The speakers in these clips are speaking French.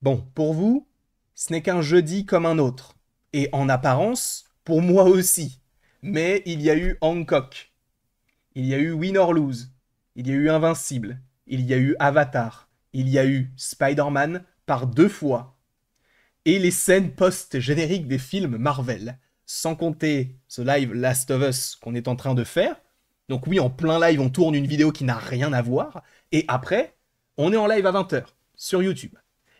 Bon, pour vous, ce n'est qu'un jeudi comme un autre. Et en apparence, pour moi aussi. Mais il y a eu Hancock, il y a eu Win or Lose, il y a eu Invincible, il y a eu Avatar, il y a eu Spider-Man par 2 fois, et les scènes post-génériques des films Marvel. Sans compter ce live Last of Us qu'on est en train de faire. Donc oui, en plein live, on tourne une vidéo qui n'a rien à voir. Et après, on est en live à 20h sur YouTube.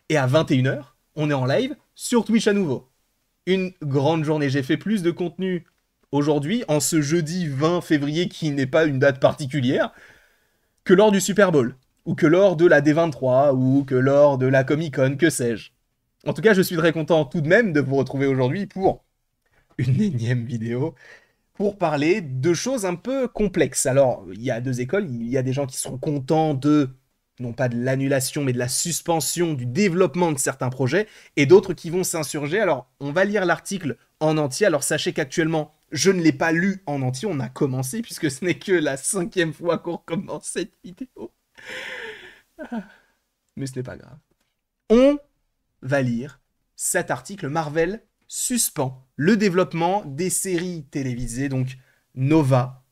Et à 21h, on est en live sur Twitch à nouveau. Une grande journée. J'ai fait plus de contenu aujourd'hui, en ce jeudi 20 février qui n'est pas une date particulière, que lors du Super Bowl, ou que lors de la D23, ou que lors de la Comic Con, que sais-je. En tout cas, je suis très content tout de même de vous retrouver aujourd'hui pour une énième vidéo pour parler de choses un peu complexes. Alors, il y a deux écoles, il y a des gens qui sont contents de, non pas de l'annulation, mais de la suspension du développement de certains projets, et d'autres qui vont s'insurger. Alors, on va lire l'article en entier. Alors, sachez qu'actuellement, je ne l'ai pas lu en entier, on a commencé, puisque ce n'est que la 5e fois qu'on recommence cette vidéo. Mais ce n'est pas grave. On va lire cet article. Marvel suspend le développement des séries télévisées, donc Nova,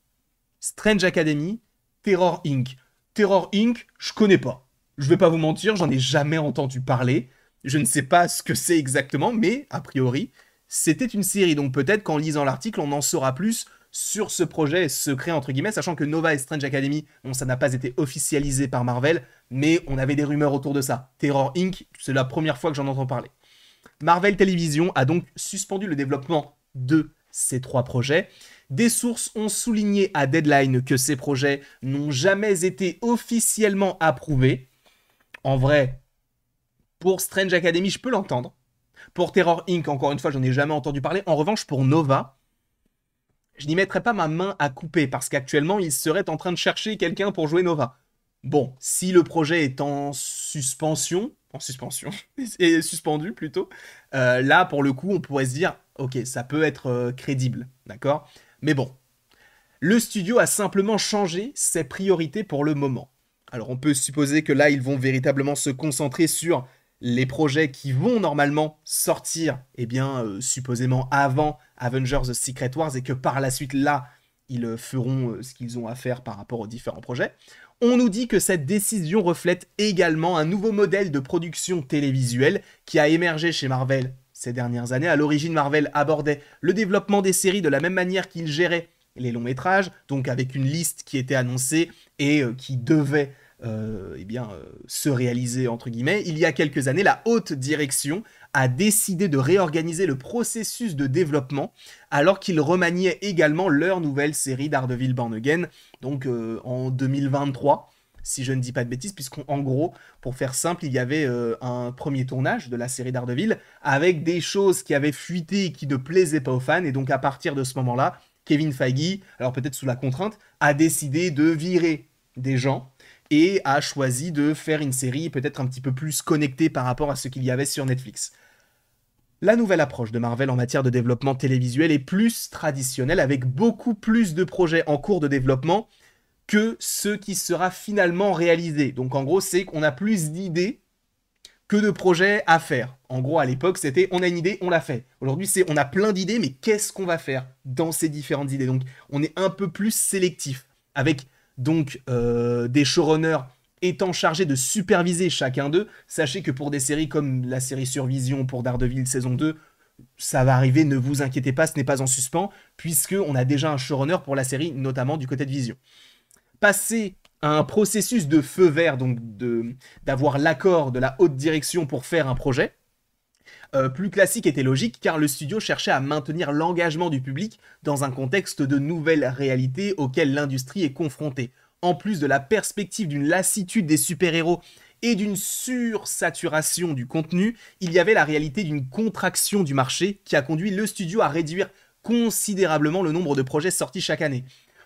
Strange Academy, Terror Inc. Terror Inc, je connais pas. Je vais pas vous mentir, j'en ai jamais entendu parler. Je ne sais pas ce que c'est exactement, mais a priori, c'était une série. Donc peut-être qu'en lisant l'article, on en saura plus sur ce projet secret, entre guillemets, sachant que Nova et Strange Academy, bon, ça n'a pas été officialisé par Marvel, mais on avait des rumeurs autour de ça. Terror Inc, c'est la première fois que j'en entends parler. Marvel Television a donc suspendu le développement de ces 3 projets. Des sources ont souligné à Deadline que ces projets n'ont jamais été officiellement approuvés. En vrai, pour Strange Academy, je peux l'entendre. Pour Terror Inc., encore une fois, j'en ai jamais entendu parler. En revanche, pour Nova, je n'y mettrais pas ma main à couper parce qu'actuellement, ils seraient en train de chercher quelqu'un pour jouer Nova. Bon, si le projet est en suspension, et suspendu plutôt, là pour le coup on pourrait se dire, ok, ça peut être crédible, d'accord. Mais bon, le studio a simplement changé ses priorités pour le moment. Alors on peut supposer que là ils vont véritablement se concentrer sur les projets qui vont normalement sortir, eh bien supposément avant Avengers The Secret Wars, et que par la suite là ils feront ce qu'ils ont à faire par rapport aux différents projets. On nous dit que cette décision reflète également un nouveau modèle de production télévisuelle qui a émergé chez Marvel ces dernières années. À l'origine, Marvel abordait le développement des séries de la même manière qu'il gérait les longs métrages, donc avec une liste qui était annoncée et qui devait se réaliser entre guillemets. Il y a quelques années, la haute direction a décidé de réorganiser le processus de développement alors qu'ils remaniaient également leur nouvelle série Daredevil Born Again, donc en 2023 si je ne dis pas de bêtises, puisqu'en gros, pour faire simple, il y avait un premier tournage de la série Daredevil avec des choses qui avaient fuité et qui ne plaisaient pas aux fans, et donc à partir de ce moment-là, Kevin Feige, alors peut-être sous la contrainte, a décidé de virer des gens et a choisi de faire une série peut-être un petit peu plus connectée par rapport à ce qu'il y avait sur Netflix. La nouvelle approche de Marvel en matière de développement télévisuel est plus traditionnelle, avec beaucoup plus de projets en cours de développement que ce qui sera finalement réalisé. Donc en gros, c'est qu'on a plus d'idées que de projets à faire. En gros, à l'époque, c'était on a une idée, on l'a fait. Aujourd'hui, c'est on a plein d'idées, mais qu'est-ce qu'on va faire dans ces différentes idées? Donc on est un peu plus sélectif, avec donc des showrunners étant chargés de superviser chacun d'eux. Sachez que pour des séries comme la série sur Vision pour Daredevil saison 2, ça va arriver, ne vous inquiétez pas, ce n'est pas en suspens, puisqu'on a déjà un showrunner pour la série, notamment du côté de Vision. Passer à un processus de feu vert, donc d'avoir l'accord de la haute direction pour faire un projet, plus classique était logique car le studio cherchait à maintenir l'engagement du public dans un contexte de nouvelles réalités auxquelles l'industrie est confrontée. En plus de la perspective d'une lassitude des super-héros et d'une sursaturation du contenu, il y avait la réalité d'une contraction du marché qui a conduit le studio à réduire considérablement le nombre de projets sortis chaque année.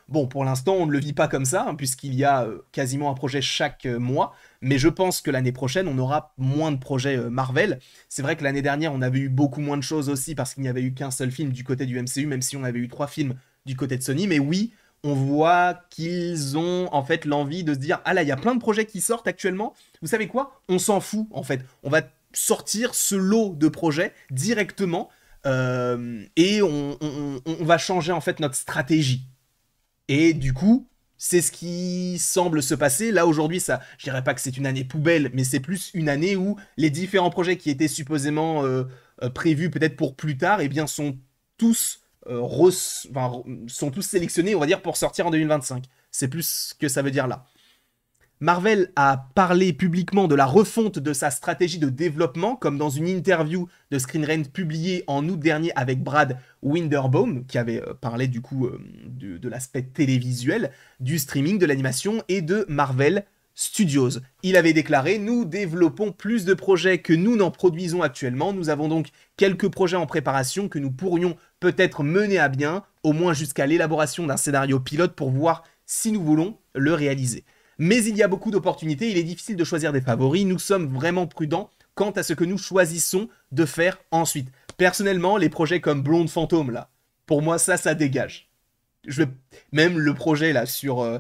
Bon, pour l'instant, on ne le vit pas comme ça, hein, puisqu'il y a quasiment un projet chaque mois, mais je pense que l'année prochaine, on aura moins de projets Marvel. C'est vrai que l'année dernière, on avait eu beaucoup moins de choses aussi, parce qu'il n'y avait eu qu'un seul film du côté du MCU, même si on avait eu 3 films du côté de Sony, mais oui, on voit qu'ils ont en fait l'envie de se dire, ah là, il y a plein de projets qui sortent actuellement, vous savez quoi? On s'en fout, en fait. On va sortir ce lot de projets directement et on va changer en fait notre stratégie. Et du coup, c'est ce qui semble se passer. Là, aujourd'hui, ça, je dirais pas que c'est une année poubelle, mais c'est plus une année où les différents projets qui étaient supposément prévus peut-être pour plus tard, eh bien, sont tous, sont tous sélectionnés, on va dire, pour sortir en 2025. C'est plus ce que ça veut dire là. Marvel a parlé publiquement de la refonte de sa stratégie de développement, comme dans une interview de Screen Rant publiée en août dernier avec Brad Winderbaum, qui avait parlé du coup de l'aspect télévisuel, du streaming, de l'animation et de Marvel Studios. Il avait déclaré « Nous développons plus de projets que nous n'en produisons actuellement. Nous avons donc quelques projets en préparation que nous pourrions peut-être mener à bien, au moins jusqu'à l'élaboration d'un scénario pilote pour voir si nous voulons le réaliser. » Mais il y a beaucoup d'opportunités, il est difficile de choisir des favoris, nous sommes vraiment prudents quant à ce que nous choisissons de faire ensuite. Personnellement, les projets comme Blonde Phantom, là, pour moi, ça dégage. Même le projet, là, sur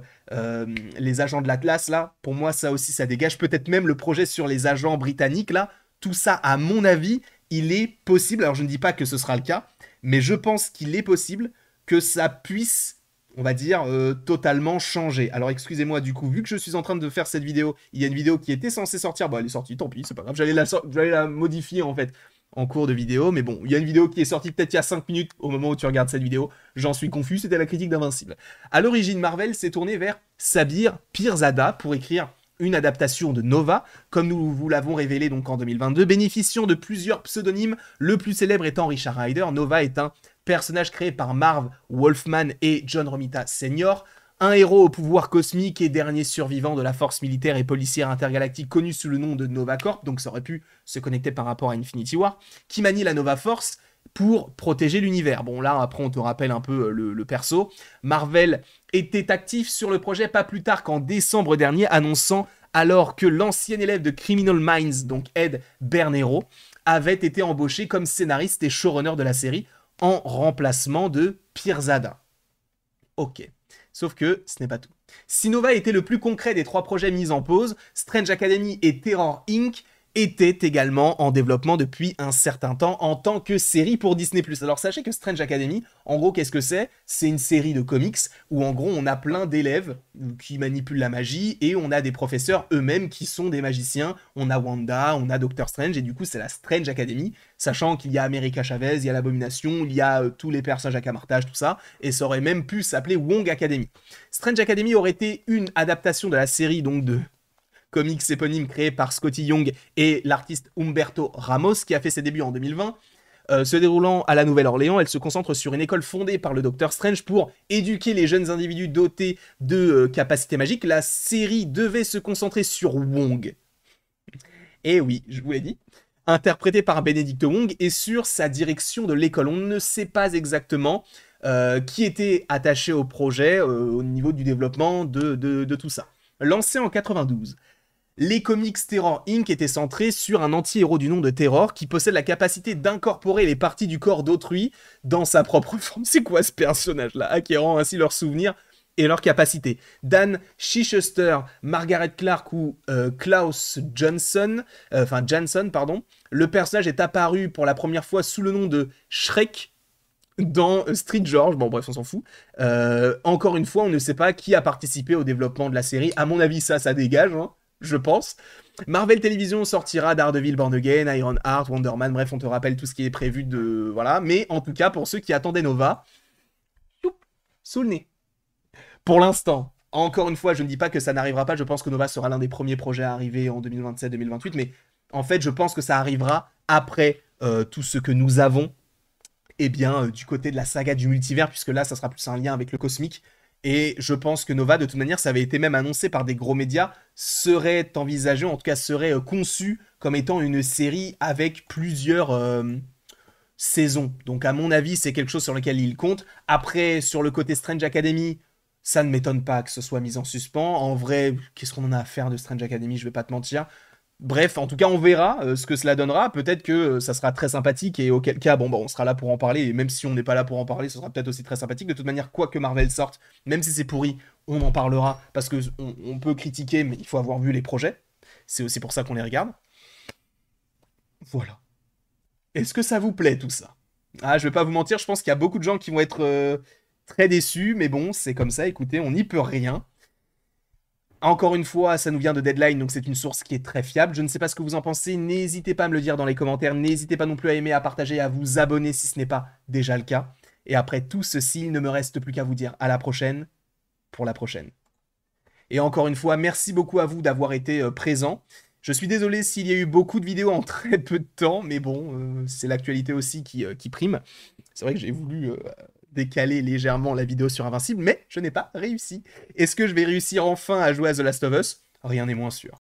les agents de l'Atlas, là, pour moi, ça aussi, ça dégage. Peut-être même le projet sur les agents britanniques, là, tout ça, à mon avis, il est possible, alors je ne dis pas que ce sera le cas, mais je pense qu'il est possible que ça puisse, on va dire, totalement changé. Alors excusez-moi du coup, vu que je suis en train de faire cette vidéo, il y a une vidéo qui était censée sortir, bon elle est sortie, tant pis, c'est pas grave, j'allais la modifier en fait en cours de vidéo, mais bon, il y a une vidéo qui est sortie peut-être il y a 5 minutes au moment où tu regardes cette vidéo, j'en suis confus, c'était la critique d'Invincible. À l'origine, Marvel s'est tourné vers Sabir Pirzada pour écrire une adaptation de Nova, comme nous vous l'avons révélé donc en 2022, bénéficiant de plusieurs pseudonymes, le plus célèbre étant Richard Rider. Nova est un personnage créé par Marv Wolfman et John Romita Sr., un héros au pouvoir cosmique et dernier survivant de la force militaire et policière intergalactique connu sous le nom de Nova Corp, donc ça aurait pu se connecter par rapport à Infinity War, qui manie la Nova Force pour protéger l'univers. Bon là, après on te rappelle un peu le perso. Marvel était actif sur le projet pas plus tard qu'en décembre dernier, annonçant alors que l'ancien élève de Criminal Minds, donc Ed Bernero, avait été embauché comme scénariste et showrunner de la série, en remplacement de Pirzada. Ok. Sauf que ce n'est pas tout. Si Nova était le plus concret des 3 projets mis en pause, Strange Academy et Terror Inc. étaient également en développement depuis un certain temps en tant que série pour Disney+. Alors sachez que Strange Academy, en gros, qu'est-ce que c'est? C'est une série de comics où en gros on a plein d'élèves qui manipulent la magie et on a des professeurs eux-mêmes qui sont des magiciens. On a Wanda, on a Doctor Strange et du coup c'est la Strange Academy, sachant qu'il y a America Chavez, il y a l'Abomination, il y a tous les personnages à camartage, tout ça, et ça aurait même pu s'appeler Wong Academy. Strange Academy aurait été une adaptation de la série donc de comics éponyme créé par Scotty Young et l'artiste Humberto Ramos, qui a fait ses débuts en 2020. Se déroulant à la Nouvelle-Orléans, elle se concentre sur une école fondée par le Docteur Strange pour éduquer les jeunes individus dotés de capacités magiques. La série devait se concentrer sur Wong. Et oui, je vous l'ai dit. Interprété par Benedict Wong et sur sa direction de l'école. On ne sait pas exactement qui était attaché au projet au niveau du développement de tout ça. Lancé en 92. Les comics Terror Inc. étaient centrés sur un anti-héros du nom de Terror qui possède la capacité d'incorporer les parties du corps d'autrui dans sa propre forme. C'est quoi ce personnage-là? Acquérant ainsi leurs souvenirs et leurs capacités. Dan Chichester, Margaret Clark ou Klaus Johnson, le personnage est apparu pour la première fois sous le nom de Shrek dans Street George, bon bref on s'en fout. Encore une fois on ne sait pas qui a participé au développement de la série, à mon avis ça dégage, hein, je pense. Marvel Television sortira Daredevil Born Again, Iron Heart, Wonder Man, bref on te rappelle tout ce qui est prévu de... Voilà, mais en tout cas pour ceux qui attendaient Nova, sous le nez. Pour l'instant, encore une fois je ne dis pas que ça n'arrivera pas, je pense que Nova sera l'un des premiers projets à arriver en 2027-2028, mais en fait je pense que ça arrivera après tout ce que nous avons eh bien, du côté de la saga du multivers, puisque là, ça sera plus un lien avec le cosmique. Et je pense que Nova, de toute manière, ça avait été même annoncé par des gros médias, serait envisagé, en tout cas serait conçu comme étant une série avec plusieurs saisons. Donc à mon avis, c'est quelque chose sur lequel il compte. Après, sur le côté Strange Academy, ça ne m'étonne pas que ce soit mis en suspens. En vrai, qu'est-ce qu'on en a à faire de Strange Academy, je vais pas te mentir. Bref, en tout cas, on verra ce que cela donnera. Peut-être que ça sera très sympathique et auquel cas, bon, bah, on sera là pour en parler. Et même si on n'est pas là pour en parler, ce sera peut-être aussi très sympathique. De toute manière, quoi que Marvel sorte, même si c'est pourri, on en parlera parce que on peut critiquer, mais il faut avoir vu les projets. C'est aussi pour ça qu'on les regarde. Voilà. Est-ce que ça vous plaît tout ça? Ah, je vais pas vous mentir, je pense qu'il y a beaucoup de gens qui vont être très déçus, mais bon, c'est comme ça, écoutez, on n'y peut rien. Encore une fois, ça nous vient de Deadline, donc c'est une source qui est très fiable. Je ne sais pas ce que vous en pensez, n'hésitez pas à me le dire dans les commentaires, n'hésitez pas non plus à aimer, à partager, à vous abonner si ce n'est pas déjà le cas. Et après tout ceci, il ne me reste plus qu'à vous dire à la prochaine, pour la prochaine. Et encore une fois, merci beaucoup à vous d'avoir été présents. Je suis désolé s'il y a eu beaucoup de vidéos en très peu de temps, mais bon, c'est l'actualité aussi qui prime. C'est vrai que j'ai voulu décaler légèrement la vidéo sur Invincible, mais je n'ai pas réussi. Est-ce que je vais réussir enfin à jouer à The Last of Us? Rien n'est moins sûr.